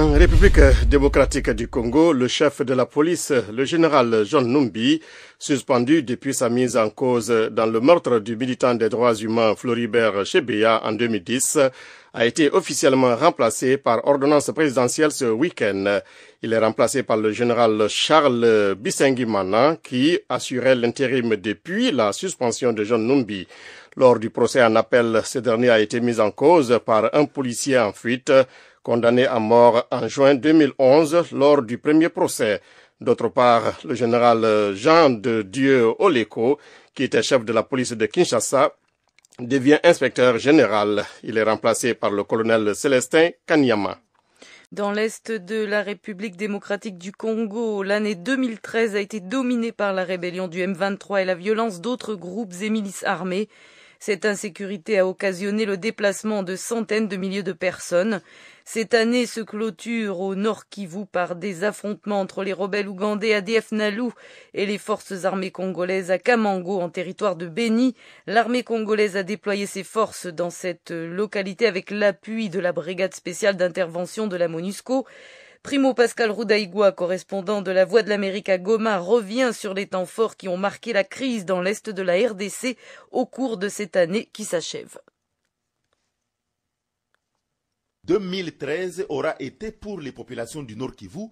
En République démocratique du Congo, le chef de la police, le général John Numbi, suspendu depuis sa mise en cause dans le meurtre du militant des droits humains Floribert Chebeya en 2010, a été officiellement remplacé par ordonnance présidentielle ce week-end. Il est remplacé par le général Charles Bisengimana qui assurait l'intérim depuis la suspension de John Numbi. Lors du procès en appel, ce dernier a été mis en cause par un policier en fuite, condamné à mort en juin 2011 lors du premier procès. D'autre part, le général Jean de Dieu Oleko, qui était chef de la police de Kinshasa, devient inspecteur général. Il est remplacé par le colonel Célestin Kanyama. Dans l'est de la République démocratique du Congo, l'année 2013 a été dominée par la rébellion du M23 et la violence d'autres groupes et milices armées. Cette insécurité a occasionné le déplacement de centaines de milliers de personnes. Cette année se clôture au Nord Kivu par des affrontements entre les rebelles ougandais ADF Nalu et les forces armées congolaises à Kamango, en territoire de Béni. L'armée congolaise a déployé ses forces dans cette localité avec l'appui de la brigade spéciale d'intervention de la MONUSCO. Primo Pascal Roudaïgoua, correspondant de la Voix de l'Amérique à Goma, revient sur les temps forts qui ont marqué la crise dans l'est de la RDC au cours de cette année qui s'achève. 2013 aura été pour les populations du Nord Kivu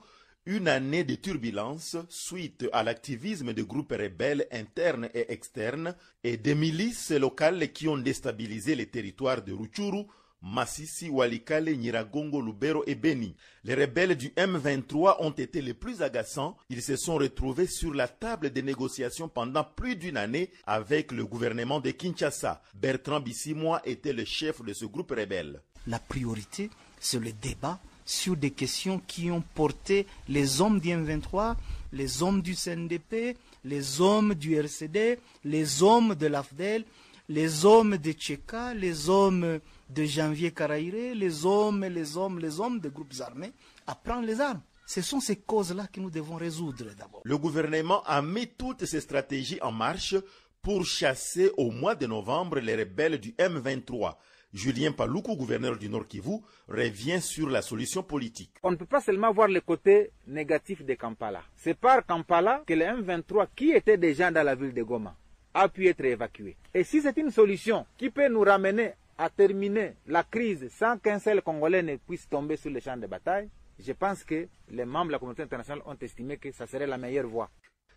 une année de turbulence suite à l'activisme de groupes rebelles internes et externes et des milices locales qui ont déstabilisé les territoires de Rutshuru, Masisi, Walikale, Nyiragongo, Lubero et Beni. Les rebelles du M23 ont été les plus agaçants. Ils se sont retrouvés sur la table des négociations pendant plus d'une année avec le gouvernement de Kinshasa. Bertrand Bisimwa était le chef de ce groupe rebelle. La priorité, c'est le débat sur des questions qui ont porté les hommes du M23, les hommes du CNDP, les hommes du RCD, les hommes de l'AFDEL, les hommes de Tcheka, les hommes de Janvier Karaïré, les hommes des groupes armés à prendre les armes. Ce sont ces causes-là que nous devons résoudre d'abord. Le gouvernement a mis toutes ses stratégies en marche pour chasser au mois de novembre les rebelles du M23. Julien Paluku, gouverneur du Nord Kivu, revient sur la solution politique. On ne peut pas seulement voir le côté négatif de Kampala. C'est par Kampala que le M23, qui était déjà dans la ville de Goma, a pu être évacué. Et si c'est une solution qui peut nous ramener à terminer la crise sans qu'un seul Congolais ne puisse tomber sur le champ de bataille, je pense que les membres de la communauté internationale ont estimé que ça serait la meilleure voie.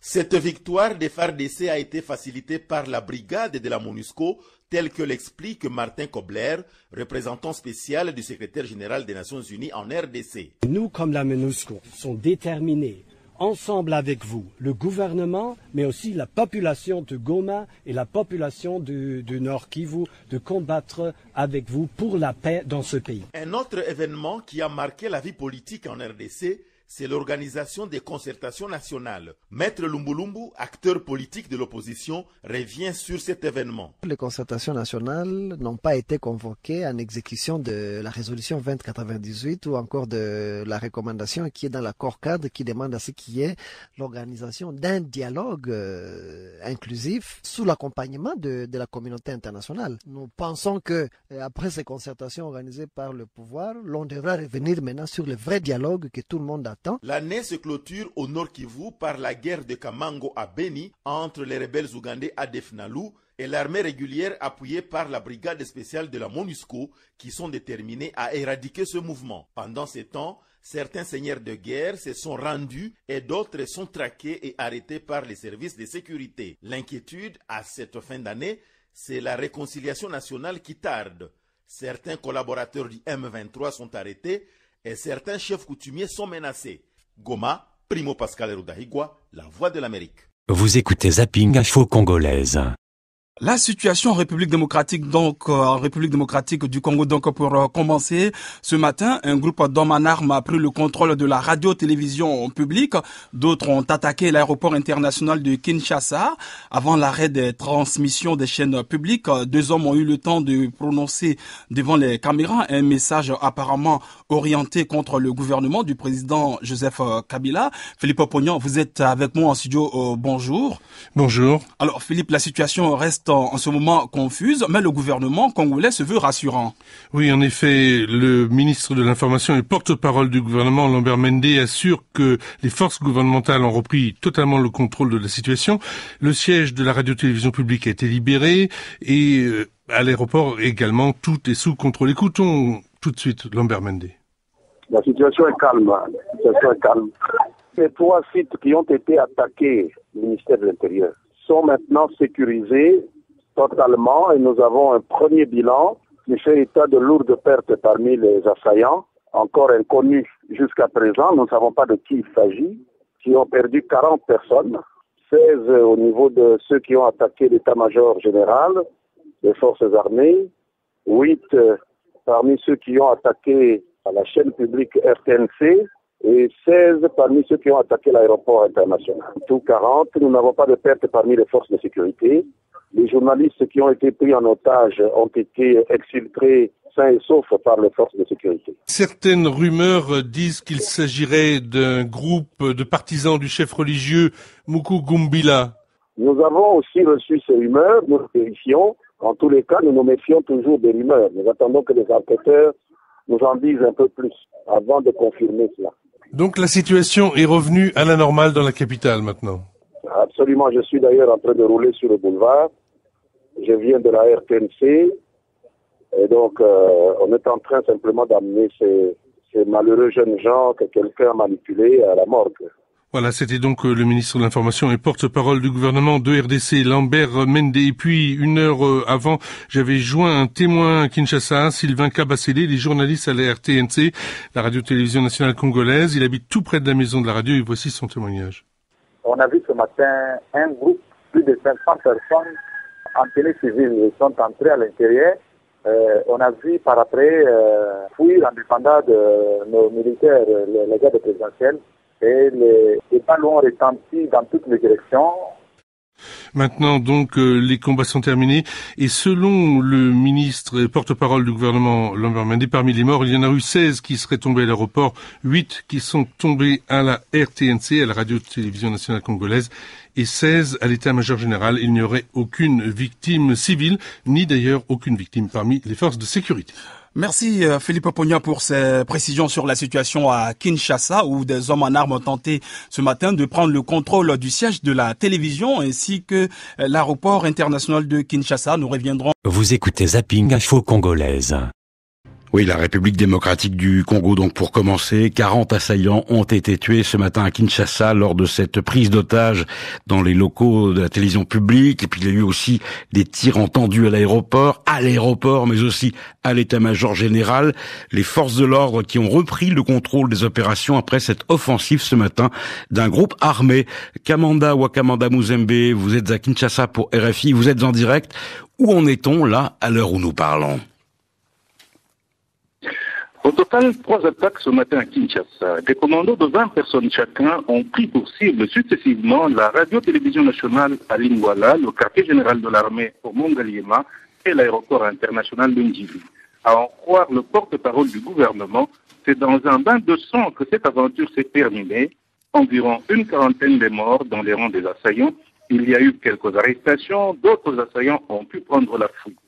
Cette victoire des FARDC a été facilitée par la brigade de la MONUSCO, telle que l'explique Martin Kobler, représentant spécial du secrétaire général des Nations Unies en RDC. Nous, comme la MONUSCO, sommes déterminés, ensemble avec vous, le gouvernement, mais aussi la population de Goma et la population du Nord Kivu, de combattre avec vous pour la paix dans ce pays. Un autre événement qui a marqué la vie politique en RDC, c'est l'organisation des concertations nationales. Maître Lumbulumbu, acteur politique de l'opposition, revient sur cet événement. Les concertations nationales n'ont pas été convoquées en exécution de la résolution 2098 ou encore de la recommandation qui est dans l'accord cadre qui demande à ce qu'il y ait l'organisation d'un dialogue inclusif sous l'accompagnement de la communauté internationale. Nous pensons que après ces concertations organisées par le pouvoir, l'on devra revenir maintenant sur le vrai dialogue que tout le monde attend. L'année se clôture au Nord Kivu par la guerre de Kamango à Beni entre les rebelles ougandais ADF Nalu et l'armée régulière appuyée par la brigade spéciale de la MONUSCO qui sont déterminés à éradiquer ce mouvement. Pendant ce temps, certains seigneurs de guerre se sont rendus et d'autres sont traqués et arrêtés par les services de sécurité. L'inquiétude à cette fin d'année, c'est la réconciliation nationale qui tarde. Certains collaborateurs du M23 sont arrêtés et certains chefs coutumiers sont menacés. Goma, Primo Pascal Roudaïgoua, la Voix de l'Amérique. Vous écoutez Zapping Info Congolaise. La situation en République démocratique, en République démocratique du Congo, pour commencer, ce matin, un groupe d'hommes en armes a pris le contrôle de la radio-télévision publique. D'autres ont attaqué l'aéroport international de Kinshasa. Avant l'arrêt des transmissions des chaînes publiques, deux hommes ont eu le temps de prononcer devant les caméras un message apparemment orienté contre le gouvernement du président Joseph Kabila. Philippe Pognon, vous êtes avec moi en studio. Bonjour. Bonjour. Alors, Philippe, la situation reste en ce moment confuse, mais le gouvernement congolais se veut rassurant. Oui, en effet, le ministre de l'Information et porte-parole du gouvernement, Lambert Mende, assure que les forces gouvernementales ont repris totalement le contrôle de la situation. Le siège de la radio-télévision publique a été libéré et à l'aéroport également, tout est sous contrôle. Écoutons tout de suite Lambert Mende. La situation est calme. Les 3 sites qui ont été attaqués, le ministère de l'Intérieur, sont maintenant sécurisés totalement et nous avons un premier bilan qui fait état de lourdes pertes parmi les assaillants, encore inconnus jusqu'à présent. Nous ne savons pas de qui il s'agit, qui ont perdu 40 personnes, 16 au niveau de ceux qui ont attaqué l'état-major général, les forces armées, 8 parmi ceux qui ont attaqué à la chaîne publique RTNC et 16 parmi ceux qui ont attaqué l'aéroport international. Tout 40, nous n'avons pas de pertes parmi les forces de sécurité. Les journalistes qui ont été pris en otage ont été exfiltrés sains et saufs par les forces de sécurité. Certaines rumeurs disent qu'il s'agirait d'un groupe de partisans du chef religieux Mukugumbila. Nous avons aussi reçu ces rumeurs, nous vérifions. En tous les cas, nous nous méfions toujours des rumeurs. Nous attendons que les enquêteurs nous en disent un peu plus avant de confirmer cela. Donc la situation est revenue à la normale dans la capitale maintenant? Absolument. Je suis d'ailleurs en train de rouler sur le boulevard. Je viens de la RTNC. Et donc, on est en train simplement d'amener ces malheureux jeunes gens que quelqu'un a manipulés à la morgue. Voilà, c'était donc le ministre de l'Information et porte-parole du gouvernement de RDC, Lambert Mende. Et puis, une heure avant, j'avais joint un témoin à Kinshasa, Sylvain Kabasele, les journalistes à la RTNC, la radio-télévision nationale congolaise. Il habite tout près de la maison de la radio et voici son témoignage. On a vu ce matin un groupe, plus de 500 personnes en tenue civile. Ils sont entrés à l'intérieur. On a vu par après fuir en dépendant de nos militaires, les gardes présidentiels. Et les balles ont retenti dans toutes les directions. Maintenant, donc, les combats sont terminés. Et selon le ministre et porte-parole du gouvernement, Lambert Mende, parmi les morts, il y en a eu 16 qui seraient tombés à l'aéroport, 8 qui sont tombés à la RTNC, à la radio-télévision nationale congolaise, et 16 à l'état-major général. Il n'y aurait aucune victime civile, ni d'ailleurs aucune victime parmi les forces de sécurité. Merci Philippe Pogna pour ces précisions sur la situation à Kinshasa où des hommes en armes ont tenté ce matin de prendre le contrôle du siège de la télévision ainsi que l'aéroport international de Kinshasa. Nous reviendrons. Vous écoutez Zapping Info Congolaise. Oui, la République démocratique du Congo, donc pour commencer, 40 assaillants ont été tués ce matin à Kinshasa lors de cette prise d'otage dans les locaux de la télévision publique. Et puis il y a eu aussi des tirs entendus à l'aéroport, mais aussi à l'état-major général. Les forces de l'ordre qui ont repris le contrôle des opérations après cette offensive ce matin d'un groupe armé. Kamanda Wakamanda Muzembe, vous êtes à Kinshasa pour RFI, vous êtes en direct. Où en est-on là à l'heure où nous parlons? Au total, 3 attaques ce matin à Kinshasa. Des commandos de 20 personnes chacun ont pris pour cible successivement la radio-télévision nationale à Lingwala, le quartier général de l'armée au Mongaliema et l'aéroport international de Ndjili. À en croire le porte-parole du gouvernement, c'est dans un bain de sang que cette aventure s'est terminée. Environ une quarantaine de morts dans les rangs des assaillants. Il y a eu quelques arrestations, d'autres assaillants ont pu prendre la fuite.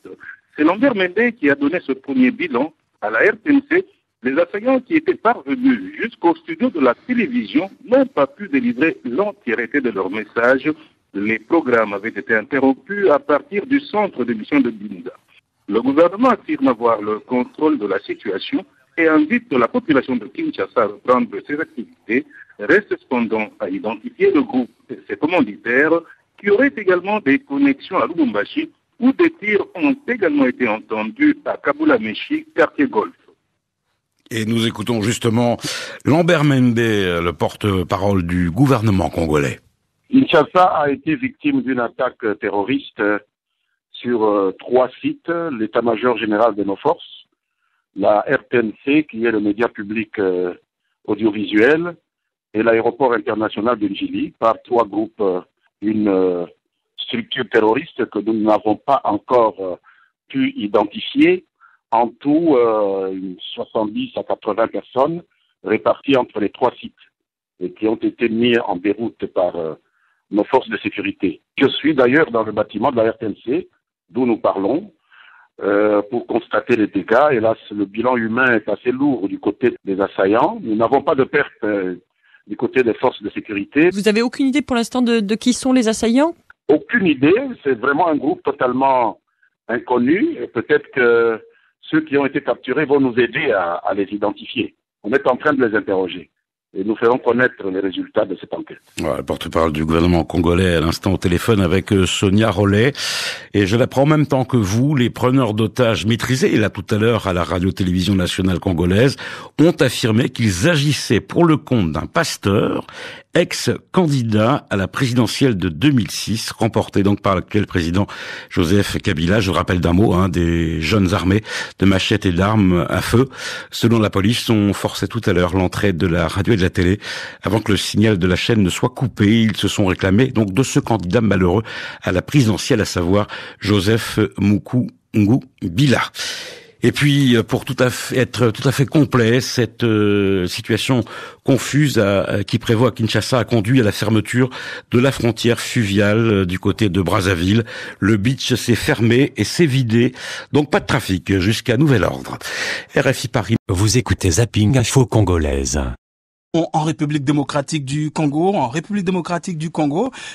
C'est Lambert Mende qui a donné ce premier bilan. À la RTNC, les assaillants qui étaient parvenus jusqu'au studio de la télévision n'ont pas pu délivrer l'entièreté de leur message. Les programmes avaient été interrompus à partir du centre d'émission de Binda. Le gouvernement affirme avoir le contrôle de la situation et invite la population de Kinshasa à reprendre ses activités. Reste cependant à identifier le groupe et ses commanditaires qui auraient également des connexions à Lubumbashi où des tirs ont également été entendus à Kabula-Meshi, quartier Golfe. Et nous écoutons justement Lambert Mende, le porte-parole du gouvernement congolais. Kinshasa a été victime d'une attaque terroriste sur 3 sites, l'état-major général de nos forces, la RTNC, qui est le média public audiovisuel, et l'aéroport international de Ndjili, par 3 groupes, une structure terroriste que nous n'avons pas encore pu identifier. En tout, 70 à 80 personnes réparties entre les 3 sites et qui ont été mis en déroute par nos forces de sécurité. Je suis d'ailleurs dans le bâtiment de la RTNC, d'où nous parlons, pour constater les dégâts. Hélas, le bilan humain est assez lourd du côté des assaillants. Nous n'avons pas de perte du côté des forces de sécurité. Vous avez aucune idée pour l'instant de qui sont les assaillants? Aucune idée, c'est vraiment un groupe totalement inconnu. Et peut-être que ceux qui ont été capturés vont nous aider à les identifier. On est en train de les interroger. Et nous ferons connaître les résultats de cette enquête. Voilà, le porte-parole du gouvernement congolais à l'instant au téléphone avec Sonia Rollet. Et je l'apprends en même temps que vous, les preneurs d'otages maîtrisés, là tout à l'heure à la radio-télévision nationale congolaise, ont affirmé qu'ils agissaient pour le compte d'un pasteur, ex-candidat à la présidentielle de 2006, remporté donc par l'actuel président Joseph Kabila. Je rappelle d'un mot, des jeunes armés de machettes et d'armes à feu. Selon la police, on forçait tout à l'heure l'entrée de la radio et de la télé avant que le signal de la chaîne ne soit coupé. Ils se sont réclamés donc de ce candidat malheureux à la présidentielle, à savoir Joseph Mukungu-Bila. Et puis, pour être tout à fait complet, cette situation confuse qui prévoit à Kinshasa a conduit à la fermeture de la frontière fluviale du côté de Brazzaville. Le beach s'est fermé et s'est vidé, donc pas de trafic jusqu'à nouvel ordre. RFI Paris. Vous écoutez Zapping Info Congolaise. En République démocratique du Congo,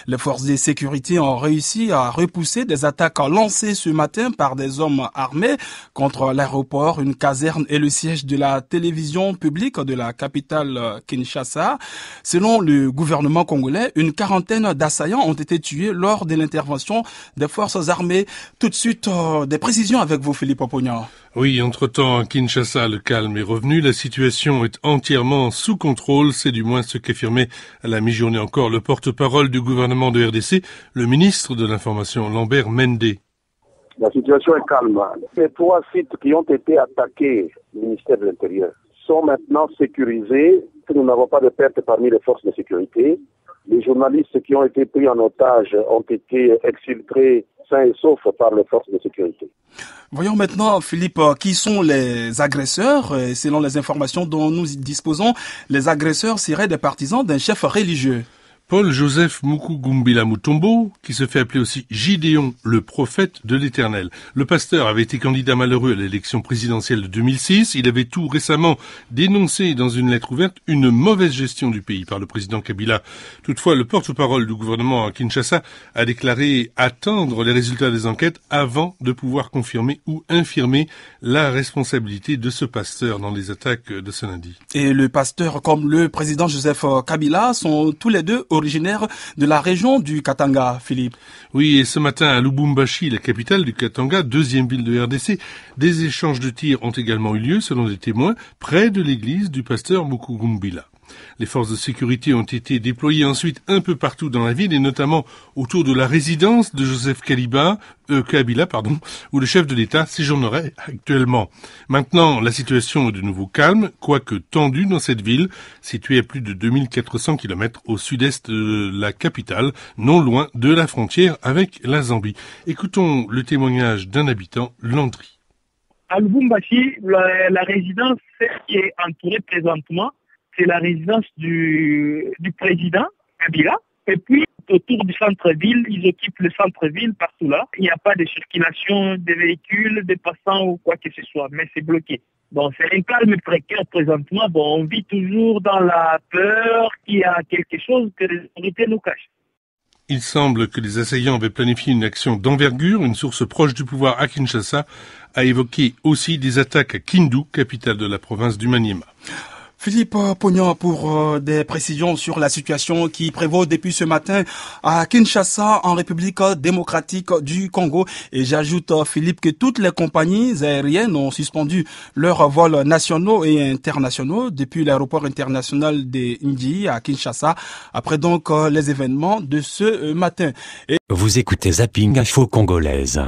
les forces de sécurité ont réussi à repousser des attaques lancées ce matin par des hommes armés contre l'aéroport, une caserne et le siège de la télévision publique de la capitale Kinshasa. Selon le gouvernement congolais, une quarantaine d'assaillants ont été tués lors de l'intervention des forces armées. Tout de suite, des précisions avec vous, Philippe Opognan. Oui, entre-temps, à Kinshasa, le calme est revenu. La situation est entièrement sous contrôle. C'est du moins ce qu'affirmait à la mi-journée encore le porte-parole du gouvernement de RDC, le ministre de l'Information, Lambert Mende. La situation est calme. Les 3 sites qui ont été attaqués, le ministère de l'Intérieur, sont maintenant sécurisés. Nous n'avons pas de pertes parmi les forces de sécurité. Les journalistes qui ont été pris en otage ont été exfiltrés sains et saufs par les forces de sécurité. Voyons maintenant, Philippe, qui sont les agresseurs. Selon les informations dont nous disposons, les agresseurs seraient des partisans d'un chef religieux. Paul-Joseph Mukungu-Mbila Mutombo, qui se fait appeler aussi Gideon, le prophète de l'Éternel. Le pasteur avait été candidat malheureux à l'élection présidentielle de 2006. Il avait tout récemment dénoncé dans une lettre ouverte une mauvaise gestion du pays par le président Kabila. Toutefois, le porte-parole du gouvernement à Kinshasa a déclaré attendre les résultats des enquêtes avant de pouvoir confirmer ou infirmer la responsabilité de ce pasteur dans les attaques de ce lundi. Et le pasteur comme le président Joseph Kabila sont tous les deux originaire de la région du Katanga, Philippe. Oui, et ce matin à Lubumbashi, la capitale du Katanga, deuxième ville de RDC, des échanges de tirs ont également eu lieu, selon des témoins, près de l'église du pasteur Mukungu-Mbila. Les forces de sécurité ont été déployées ensuite un peu partout dans la ville et notamment autour de la résidence de Joseph Kabila, où le chef de l'État séjournerait actuellement. Maintenant, la situation est de nouveau calme, quoique tendue dans cette ville, située à plus de 2400 km au sud-est de la capitale, non loin de la frontière avec la Zambie. Écoutons le témoignage d'un habitant, Landry. À Lubumbashi, la résidence qui est entourée présentement, c'est la résidence du président Kabila. Et puis, autour du centre-ville, ils occupent le centre-ville partout là. Il n'y a pas de circulation des véhicules, des passants ou quoi que ce soit, mais c'est bloqué. Bon, c'est un calme précaire présentement. Bon, on vit toujours dans la peur qu'il y a quelque chose que les autorités nous cachent. Il semble que les assaillants avaient planifié une action d'envergure. Une source proche du pouvoir à Kinshasa a évoqué aussi des attaques à Kindu, capitale de la province du Maniema. Philippe Pognan pour des précisions sur la situation qui prévaut depuis ce matin à Kinshasa en République démocratique du Congo. Et j'ajoute, Philippe, que toutes les compagnies aériennes ont suspendu leurs vols nationaux et internationaux depuis l'aéroport international de Ndji à Kinshasa après donc les événements de ce matin. Vous écoutez Zapping Info Congolaise.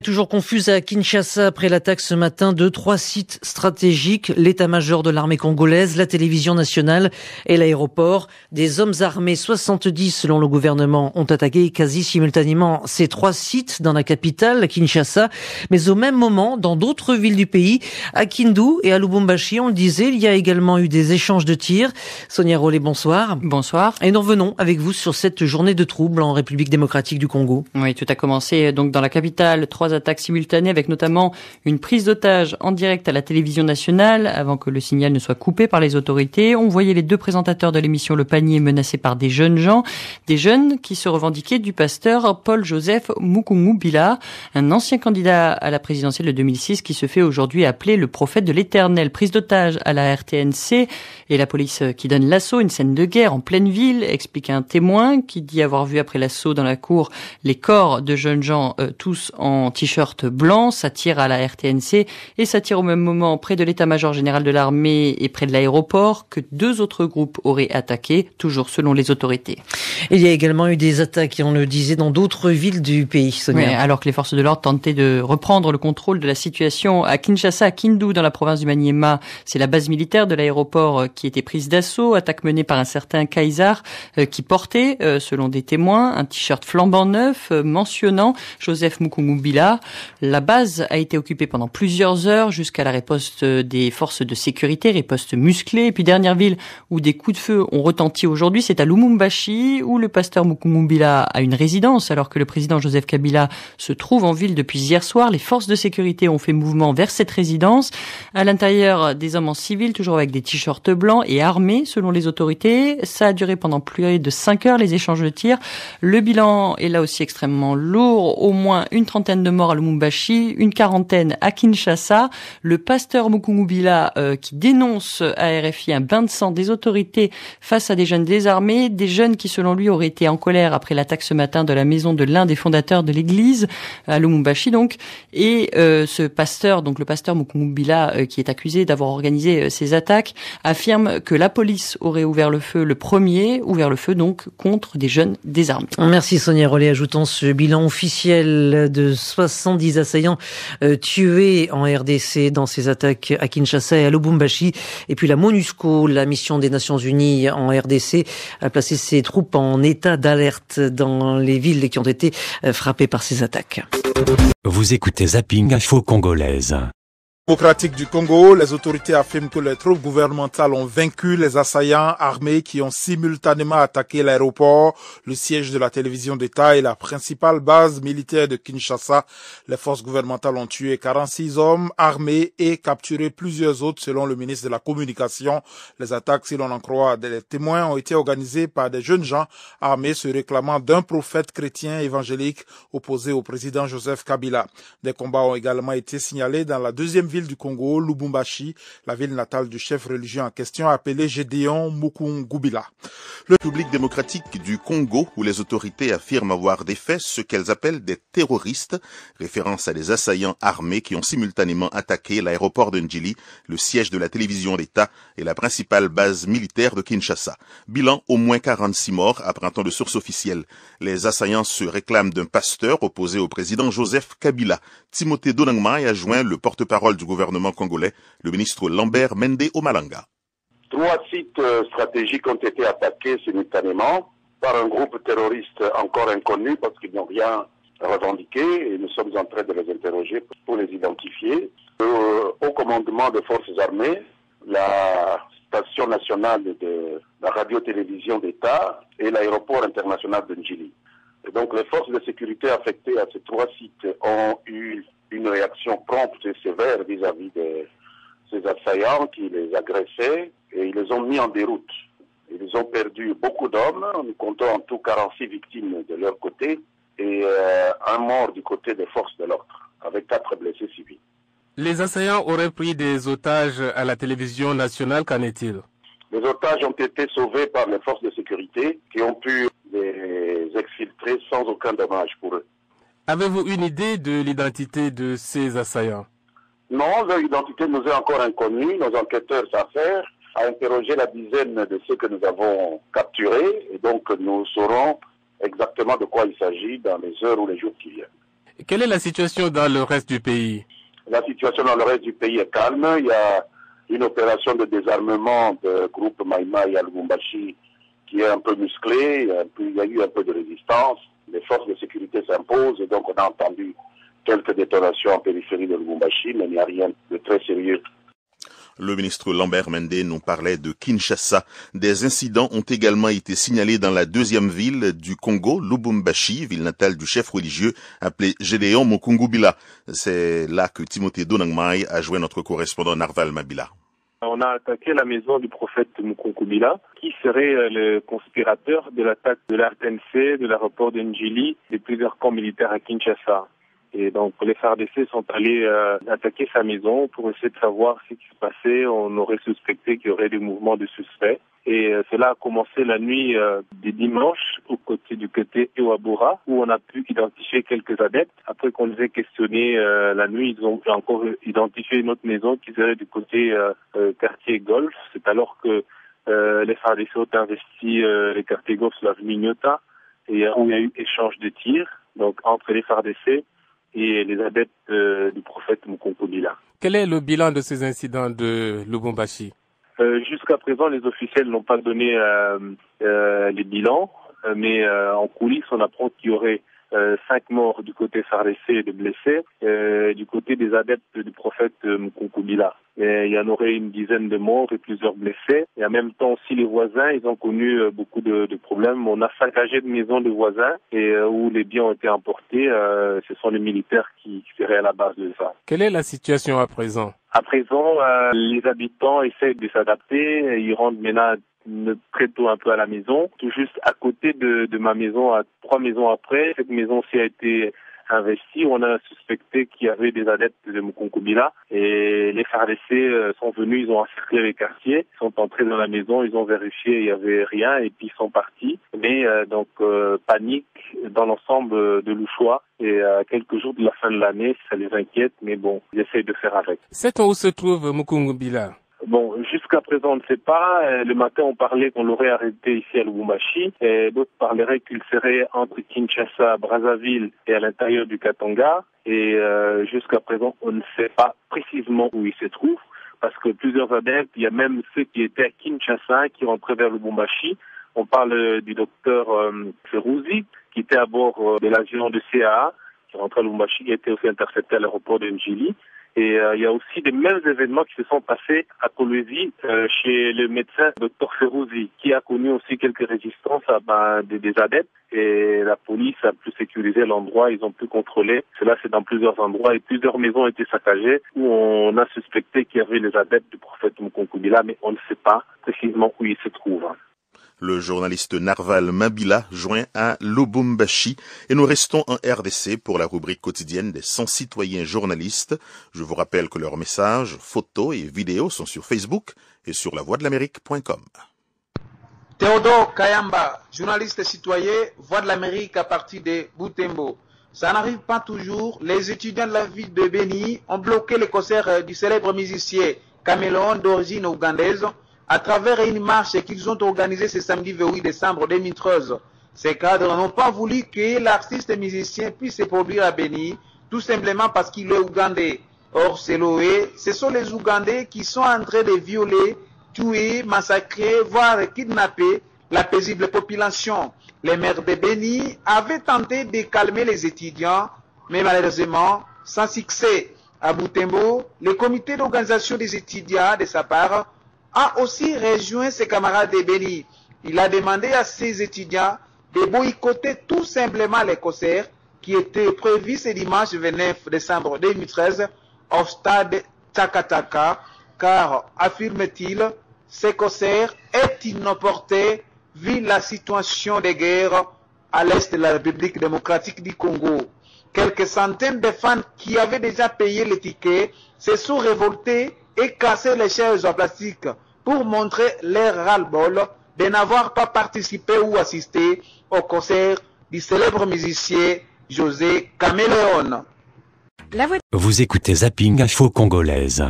Toujours confuse à Kinshasa après l'attaque ce matin de 3 sites stratégiques, l'état-major de l'armée congolaise, la télévision nationale et l'aéroport. Des hommes armés, 70 selon le gouvernement, ont attaqué quasi simultanément ces 3 sites dans la capitale, Kinshasa. Mais au même moment, dans d'autres villes du pays, à Kindu et à Lubumbashi, on le disait, il y a également eu des échanges de tirs. Sonia Rollet, bonsoir. Bonsoir. Et nous revenons avec vous sur cette journée de troubles en République démocratique du Congo. Oui, tout a commencé donc dans la capitale, 3 attaques simultanées avec notamment une prise d'otage en direct à la télévision nationale avant que le signal ne soit coupé par les autorités. On voyait les 2 présentateurs de l'émission Le Panier menacés par des jeunes gens, des jeunes qui se revendiquaient du pasteur Paul-Joseph Mukungubila, un ancien candidat à la présidentielle de 2006 qui se fait aujourd'hui appeler le prophète de l'Éternel. Prise d'otage à la RTNC et la police qui donne l'assaut, une scène de guerre en pleine ville, explique un témoin qui dit avoir vu après l'assaut dans la cour les corps de jeunes gens tous en t-shirt blanc. Ça tire à la RTNC et ça tire au même moment près de l'état-major général de l'armée et près de l'aéroport que 2 autres groupes auraient attaqué, toujours selon les autorités. Il y a également eu des attaques, on le disait, dans d'autres villes du pays, Sonia. Oui, alors que les forces de l'ordre tentaient de reprendre le contrôle de la situation à Kinshasa, à Kindu, dans la province du Maniema. C'est la base militaire de l'aéroport qui était prise d'assaut, attaque menée par un certain Kaysar qui portait, selon des témoins, un t-shirt flambant neuf mentionnant Joseph Mukungubila. La base a été occupée pendant plusieurs heures jusqu'à la riposte des forces de sécurité, riposte musclée. Et puis dernière ville où des coups de feu ont retenti aujourd'hui, c'est à Lubumbashi où le pasteur Mukungubila a une résidence alors que le président Joseph Kabila se trouve en ville depuis hier soir. Les forces de sécurité ont fait mouvement vers cette résidence. À l'intérieur, des hommes en civil, toujours avec des t-shirts blancs et armés selon les autorités. Ça a duré pendant plus de 5 heures les échanges de tirs. Le bilan est là aussi extrêmement lourd. Au moins une 30aine de morts à Lubumbashi, une 40aine à Kinshasa. Le pasteur Mukungubila qui dénonce à RFI un bain de sang des autorités face à des jeunes désarmés, des jeunes qui selon lui auraient été en colère après l'attaque ce matin de la maison de l'un des fondateurs de l'église à Lubumbashi donc. Et ce pasteur, donc le pasteur Mukungubila qui est accusé d'avoir organisé ces attaques, affirme que la police aurait ouvert le feu donc contre des jeunes désarmés. Merci Sonia Rollet. Ajoutons ce bilan officiel de 70 assaillants tués en RDC dans ces attaques à Kinshasa et à Lubumbashi. Et puis la MONUSCO, la mission des Nations Unies en RDC, a placé ses troupes en état d'alerte dans les villes qui ont été frappées par ces attaques. Vous écoutez Zapping Info Congolaise. Démocratique du Congo, les autorités affirment que les troupes gouvernementales ont vaincu les assaillants armés qui ont simultanément attaqué l'aéroport, le siège de la télévision d'État et la principale base militaire de Kinshasa. Les forces gouvernementales ont tué 46 hommes armés et capturé plusieurs autres selon le ministre de la Communication. Les attaques, si l'on en croit des témoins, ont été organisées par des jeunes gens armés se réclamant d'un prophète chrétien évangélique opposé au président Joseph Kabila. Des combats ont également été signalés dans la deuxième ville du Congo, Lubumbashi, la ville natale du chef religieux en question appelé Gédéon Mukungubila. Le République démocratique du Congo, où les autorités affirment avoir défait ce qu'elles appellent des terroristes, référence à des assaillants armés qui ont simultanément attaqué l'aéroport de Ndjili, le siège de la télévision d'État et la principale base militaire de Kinshasa. Bilan, au moins 46 morts, apprend-on de sources officielles. Les assaillants se réclament d'un pasteur opposé au président Joseph Kabila. Timothée Donangma a joint le porte-parole du gouvernement congolais, le ministre Lambert Mende Omalanga. 3 sites stratégiques ont été attaqués simultanément par un groupe terroriste encore inconnu parce qu'ils n'ont rien revendiqué et nous sommes en train de les interroger pour les identifier. Au commandement des forces armées, la station nationale de la radio-télévision d'État et l'aéroport international de Ndjili. Et donc les forces de sécurité affectées à ces 3 sites ont eu une réaction prompte et sévère vis-à-vis de ces assaillants qui les agressaient et ils les ont mis en déroute. Ils ont perdu beaucoup d'hommes, nous comptons en tout 46 victimes de leur côté et un mort du côté des forces de l'ordre, avec 4 blessés civils. Les assaillants auraient pris des otages à la télévision nationale, qu'en est-il? Les otages ont été sauvés par les forces de sécurité qui ont pu les exfiltrer sans aucun dommage pour eux. Avez-vous une idée de l'identité de ces assaillants? Non, leur identité nous est encore inconnue. Nos enquêteurs s'affairent à interroger la dizaine de ceux que nous avons capturés et donc nous saurons exactement de quoi il s'agit dans les heures ou les jours qui viennent. Quelle est la situation dans le reste du pays? La situation dans le reste du pays est calme. Il y a une opération de désarmement du groupe Maïmaï à Lubumbashi qui est un peu musclée. Il y a eu un peu de résistance. Les forces de sécurité s'imposent et donc on a entendu quelques détonations en périphérie de Lubumbashi, mais il n'y a rien de très sérieux. Le ministre Lambert Mende nous parlait de Kinshasa. Des incidents ont également été signalés dans la deuxième ville du Congo, Lubumbashi, ville natale du chef religieux appelé Gédéon Mukungubila. C'est là que Timothée Donangmai a joint notre correspondant Narval Mabila. On a attaqué la maison du prophète Mukungubila, qui serait le conspirateur de l'attaque de l'RTNC, de l'aéroport de Njili, de plusieurs camps militaires à Kinshasa. Et donc les FARDC sont allés attaquer sa maison pour essayer de savoir ce qui se passait. On aurait suspecté qu'il y aurait des mouvements de suspects. Et cela a commencé la nuit du dimanche du côté Ewabura, où on a pu identifier quelques adeptes. Après qu'on les ait questionnés la nuit, ils ont encore identifié une autre maison qui serait du côté quartier Golf. C'est alors que les FARDC ont investi les quartiers Golf sur l'avenue Nyota, et où il y a eu échange de tirs donc entre les FARDC et les adeptes du prophète Mukungubila. Quel est le bilan de ces incidents de Lubumbashi? Jusqu'à présent, les officiels n'ont pas donné les bilans, mais en coulisses, on apprend qu'il y aurait 5 morts du côté FARDC et de blessés, du côté des adeptes du prophète Mukungubila. Il y en aurait une dizaine de morts et plusieurs blessés. Et en même temps aussi, les voisins, ils ont connu beaucoup de problèmes. On a saccagé de maisons de voisins et où les biens ont été emportés. Ce sont les militaires qui seraient à la base de ça. Quelle est la situation à présent? À présent, les habitants essayent de s'adapter. Ils rentrent maintenant très tôt un peu à la maison. Tout juste à côté de ma maison, à 3 maisons après, cette maison aussi a été investie. On a suspecté qu'il y avait des adeptes de Mukungubila et les FARDC sont venus, ils ont encerclé les quartiers, ils sont entrés dans la maison, ils ont vérifié, il n'y avait rien et puis ils sont partis. Mais donc panique dans l'ensemble de l'Ouchoua et à quelques jours de la fin de l'année, ça les inquiète, mais bon, ils essayent de faire avec. C'est où se trouve Mukungubila? Bon, jusqu'à présent, on ne sait pas. Le matin, on parlait qu'on l'aurait arrêté ici à Lubumbashi. Et d'autres parleraient qu'il serait entre Kinshasa, Brazzaville et à l'intérieur du Katanga. Et jusqu'à présent, on ne sait pas précisément où il se trouve. Parce que plusieurs adeptes, il y a même ceux qui étaient à Kinshasa, qui rentraient vers Lubumbashi. On parle du docteur Ferouzi, qui était à bord de l'avion de CAA, qui rentrait à Lubumbashi, qui a été aussi intercepté à l'aéroport de Njili. Et il y a aussi des mêmes événements qui se sont passés à Kolwezi chez le médecin Dr Ferouzi, qui a connu aussi quelques résistances des adeptes. Et la police a pu sécuriser l'endroit, ils ont pu contrôler. Cela, c'est dans plusieurs endroits et plusieurs maisons ont été saccagées où on a suspecté qu'il y avait les adeptes du prophète Mukungubila, mais on ne sait pas précisément où il se trouve. Le journaliste Narval Mabila joint à Lubumbashi et nous restons en RDC pour la rubrique quotidienne des 100 citoyens journalistes. Je vous rappelle que leurs messages, photos et vidéos sont sur Facebook et sur lavoixdelamérique.com. Théodore Kayamba, journaliste citoyen, Voix de l'Amérique à partir de Butembo. Ça n'arrive pas toujours. Les étudiants de la ville de Beni ont bloqué le concert du célèbre musicien Caméléon d'origine ougandaise à travers une marche qu'ils ont organisée ce samedi 28 décembre 2013. Ces cadres n'ont pas voulu que l'artiste musicien puisse se produire à Beni, tout simplement parce qu'il est ougandais. Or, ce sont les Ougandais qui sont en train de violer, tuer, massacrer, voire kidnapper la paisible population. Les maires de Beni avaient tenté de calmer les étudiants, mais malheureusement, sans succès. À Butembo, le comité d'organisation des étudiants, de sa part, a aussi rejoint ses camarades de Beni. Il a demandé à ses étudiants de boycotter tout simplement les concerts qui étaient prévus ce dimanche 29 décembre 2013 au stade Takataka, car, affirme-t-il, ces concerts est inopportun vu la situation de guerre à l'est de la République démocratique du Congo. Quelques centaines de fans qui avaient déjà payé les tickets se sont révoltés et cassé les chaises en plastique pour montrer leur ras-le-bol de n'avoir pas participé ou assisté au concert du célèbre musicien José Caméléon. Vous écoutez Zapping Info Congolaise.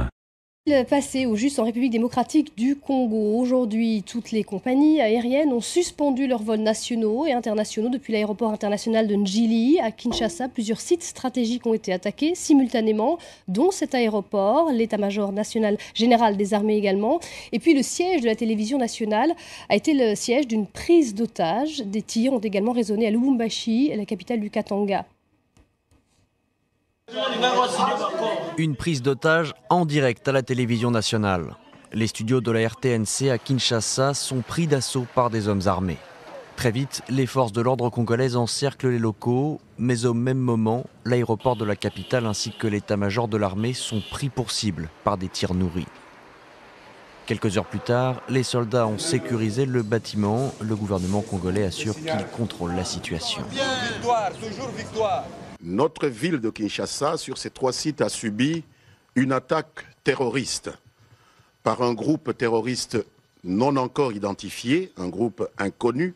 Passé au juste en République démocratique du Congo. Aujourd'hui, toutes les compagnies aériennes ont suspendu leurs vols nationaux et internationaux depuis l'aéroport international de Njili à Kinshasa. Plusieurs sites stratégiques ont été attaqués simultanément, dont cet aéroport, l'état-major national général des armées également. Et puis le siège de la télévision nationale a été le siège d'une prise d'otages. Des tirs ont également résonné à Lubumbashi, la capitale du Katanga. Une prise d'otage en direct à la télévision nationale. Les studios de la RTNC à Kinshasa sont pris d'assaut par des hommes armés. Très vite, les forces de l'ordre congolaises encerclent les locaux, mais au même moment, l'aéroport de la capitale ainsi que l'état-major de l'armée sont pris pour cible par des tirs nourris. Quelques heures plus tard, les soldats ont sécurisé le bâtiment. Le gouvernement congolais assure qu'il contrôle la situation. Victoire, toujours victoire. Notre ville de Kinshasa, sur ces 3 sites, a subi une attaque terroriste par un groupe terroriste non encore identifié, un groupe inconnu,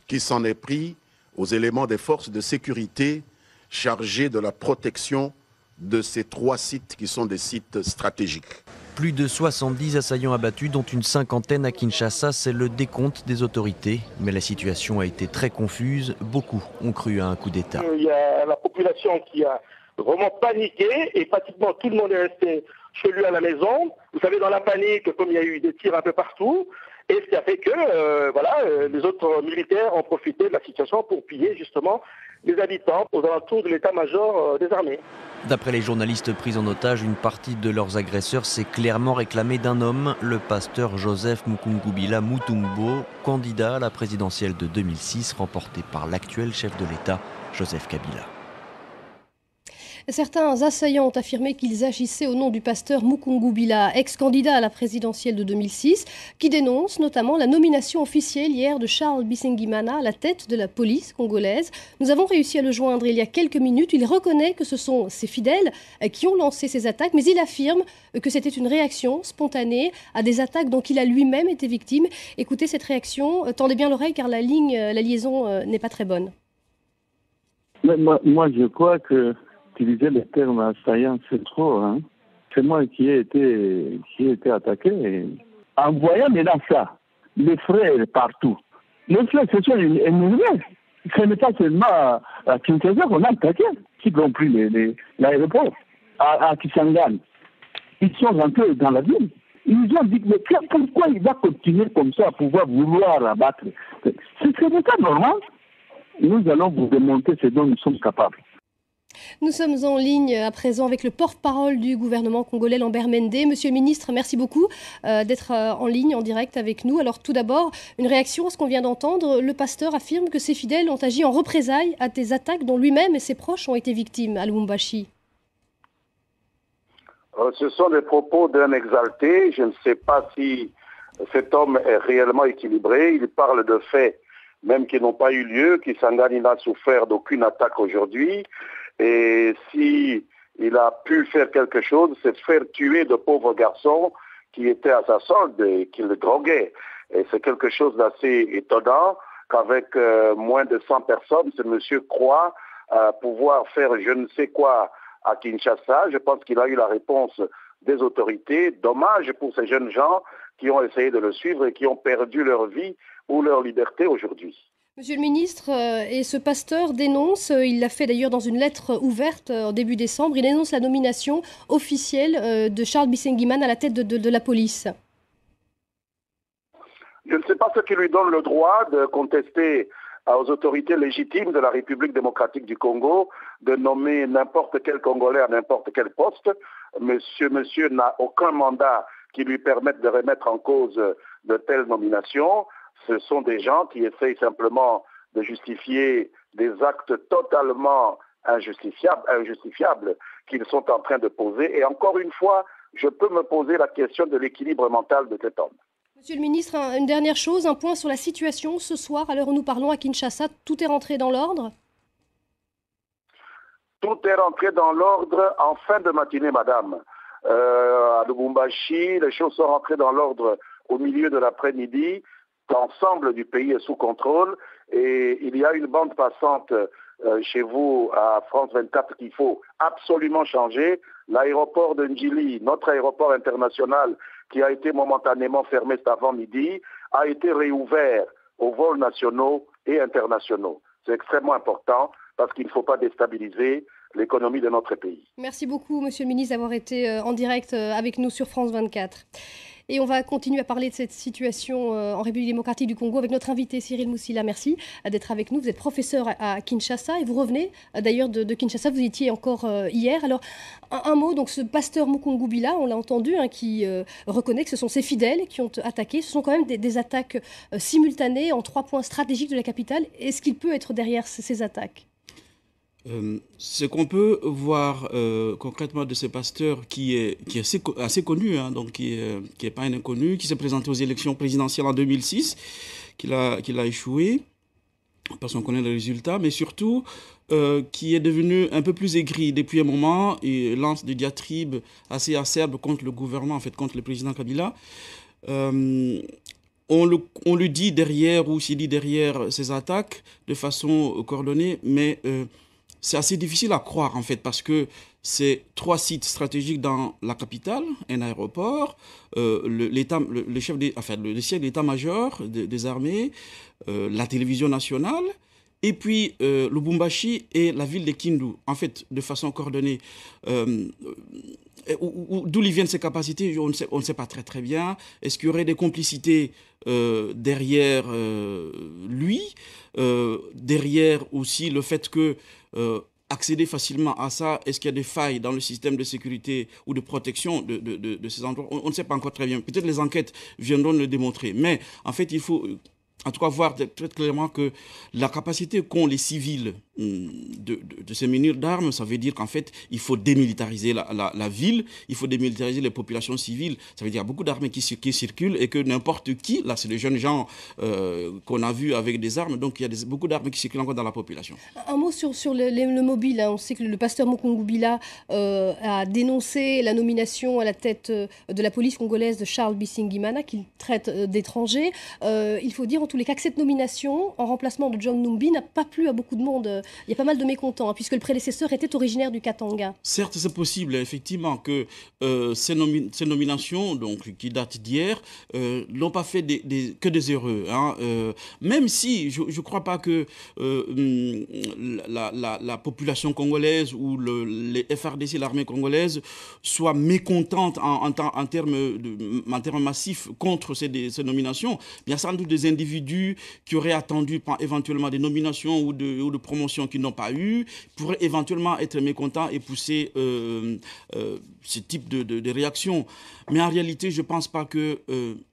qui s'en est pris aux éléments des forces de sécurité chargés de la protection de ces 3 sites qui sont des sites stratégiques. Plus de 70 assaillants abattus, dont une cinquantaine à Kinshasa, c'est le décompte des autorités. Mais la situation a été très confuse. Beaucoup ont cru à un coup d'État. Il y a la population qui a vraiment paniqué et pratiquement tout le monde est resté chez lui à la maison. Vous savez, dans la panique, comme il y a eu des tirs un peu partout, et ce qui a fait que les autres militaires ont profité de la situation pour piller justement les habitants aux alentours de l'état-major des armées. D'après les journalistes pris en otage, une partie de leurs agresseurs s'est clairement réclamée d'un homme, le pasteur Joseph Mukungubila Mutombo, candidat à la présidentielle de 2006, remporté par l'actuel chef de l'État, Joseph Kabila. Certains assaillants ont affirmé qu'ils agissaient au nom du pasteur Mukungubila, ex-candidat à la présidentielle de 2006, qui dénonce notamment la nomination officielle hier de Charles Bisengimana à la tête de la police congolaise. Nous avons réussi à le joindre il y a quelques minutes. Il reconnaît que ce sont ses fidèles qui ont lancé ces attaques, mais il affirme que c'était une réaction spontanée à des attaques dont il a lui-même été victime. Écoutez cette réaction, tendez bien l'oreille car la liaison n'est pas très bonne. Moi, je crois que utiliser le terme assaillant, c'est trop. Hein. C'est moi qui ai été attaqué. En voyant maintenant ça, les frères partout. Les frères se sont énervés. Ce n'est pas seulement à Kinshasa qu'on a attaqué, y compris l'aéroport, à Kisangani. Ils sont rentrés dans la ville. Ils nous ont dit, mais pourquoi il va continuer comme ça à pouvoir vouloir abattre? Ce n'est pas normal. Nous allons vous démontrer ce dont nous sommes capables. Nous sommes en ligne à présent avec le porte-parole du gouvernement congolais, Lambert Mende. Monsieur le ministre, merci beaucoup d'être en ligne, en direct avec nous. Alors tout d'abord, une réaction à ce qu'on vient d'entendre. Le pasteur affirme que ses fidèles ont agi en représailles à des attaques dont lui-même et ses proches ont été victimes à Lubumbashi. Ce sont des propos d'un exalté. Je ne sais pas si cet homme est réellement équilibré. Il parle de faits même qui n'ont pas eu lieu, qui Kisangani n'a souffert d'aucune attaque aujourd'hui. Et si il a pu faire quelque chose, c'est de faire tuer de pauvres garçons qui étaient à sa solde et qui le droguaient. Et c'est quelque chose d'assez étonnant qu'avec moins de 100 personnes, ce monsieur croit pouvoir faire je ne sais quoi à Kinshasa. Je pense qu'il a eu la réponse des autorités. Dommage pour ces jeunes gens qui ont essayé de le suivre et qui ont perdu leur vie ou leur liberté aujourd'hui. Monsieur le ministre, et ce pasteur dénonce, il l'a fait d'ailleurs dans une lettre ouverte en début décembre, il dénonce la nomination officielle de Charles Bisengimana à la tête de la police. Je ne sais pas ce qui lui donne le droit de contester aux autorités légitimes de la République démocratique du Congo de nommer n'importe quel Congolais à n'importe quel poste. Monsieur n'a aucun mandat qui lui permette de remettre en cause de telles nominations. Ce sont des gens qui essayent simplement de justifier des actes totalement injustifiables qu'ils sont en train de poser. Et encore une fois, je peux me poser la question de l'équilibre mental de cet homme. Monsieur le ministre, une dernière chose, un point sur la situation ce soir, à l'heure où nous parlons à Kinshasa. Tout est rentré dans l'ordre? Tout est rentré dans l'ordre en fin de matinée, madame. À Lubumbashi, les choses sont rentrées dans l'ordre au milieu de l'après-midi. L'ensemble du pays est sous contrôle et il y a une bande passante chez vous à France 24 qu'il faut absolument changer. L'aéroport de Ndjili, notre aéroport international qui a été momentanément fermé cet avant-midi, a été réouvert aux vols nationaux et internationaux. C'est extrêmement important parce qu'il ne faut pas déstabiliser l'économie de notre pays. Merci beaucoup, Monsieur le ministre, d'avoir été en direct avec nous sur France 24. Et on va continuer à parler de cette situation en République démocratique du Congo avec notre invité Cyril Moussila. Merci d'être avec nous. Vous êtes professeur à Kinshasa et vous revenez d'ailleurs de Kinshasa. Vous y étiez encore hier. Alors, un mot, donc ce pasteur Mukungubila, on l'a entendu, qui reconnaît que ce sont ses fidèles qui ont attaqué. Ce sont quand même des attaques simultanées en 3 points stratégiques de la capitale. Est-ce qu'il peut être derrière ces attaques ? Ce qu'on peut voir concrètement de ce pasteur qui est assez connu, donc qui est pas un inconnu, qui s'est présenté aux élections présidentielles en 2006, qu'il a échoué, parce qu'on connaît le résultat, mais surtout qui est devenu un peu plus aigri depuis un moment et lance des diatribes assez acerbes contre le gouvernement, en fait contre le président Kabila. On le dit derrière ou s'il dit derrière ces attaques de façon coordonnée, mais c'est assez difficile à croire, en fait, parce que c'est 3 sites stratégiques dans la capitale, un aéroport, le siège d'état-major des armées, la télévision nationale, et puis Lubumbashi et la ville de Kindu, en fait, de façon coordonnée. D'où ils viennent ces capacités, on ne sait pas très très bien. Est-ce qu'il y aurait des complicités derrière lui, derrière aussi le fait que accéder facilement à ça, est-ce qu'il y a des failles dans le système de sécurité ou de protection de ces endroits? On ne sait pas encore très bien. Peut-être les enquêtes viendront le démontrer. Mais en fait, il faut en tout cas voir très clairement que la capacité qu'ont les civils de se munir d'armes, ça veut dire qu'en fait, il faut démilitariser la ville, il faut démilitariser les populations civiles. Ça veut dire qu'il y a beaucoup d'armées qui circulent et que n'importe qui, là c'est les jeunes gens qu'on a vus avec des armes, donc il y a beaucoup d'armes qui circulent encore dans la population. Un mot sur le mobile. On sait que le pasteur Mukungubila a dénoncé la nomination à la tête de la police congolaise de Charles Bisingimana, qu'il traite d'étranger. Il faut dire en tous les cas que cette nomination, en remplacement de John Numbi, n'a pas plu à beaucoup de monde. Il y a pas mal de mécontents, puisque le prédécesseur était originaire du Katanga. Certes, c'est possible, effectivement, que ces nominations, donc, qui datent d'hier, n'ont pas fait que des heureux. Même si je ne crois pas que la population congolaise ou les FRDC, l'armée congolaise, soit mécontente en termes massifs contre ces nominations. Il y a sans doute des individus qui auraient attendu éventuellement des nominations ou de promotions qu'ils n'ont pas eu, pourraient éventuellement être mécontents et pousser ce type de réaction. Mais en réalité, je ne pense pas que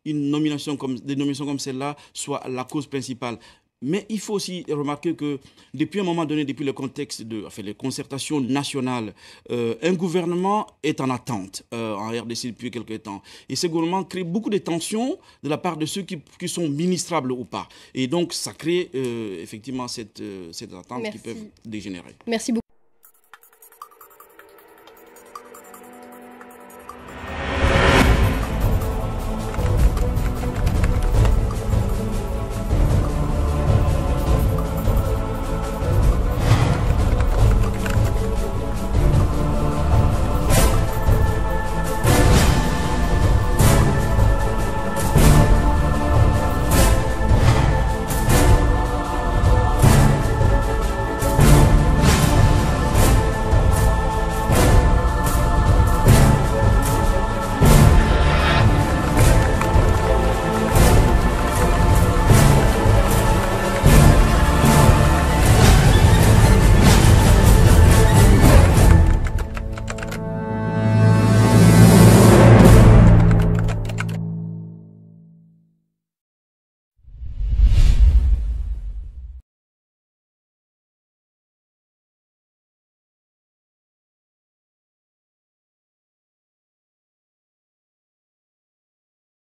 des nominations comme celle-là soit la cause principale. Mais il faut aussi remarquer que depuis un moment donné, depuis le contexte les concertations nationales, un gouvernement est en attente en RDC depuis quelques temps. Et ce gouvernement crée beaucoup de tensions de la part de ceux qui sont ministrables ou pas. Et donc, ça crée effectivement cette attente qui peut dégénérer. Merci beaucoup.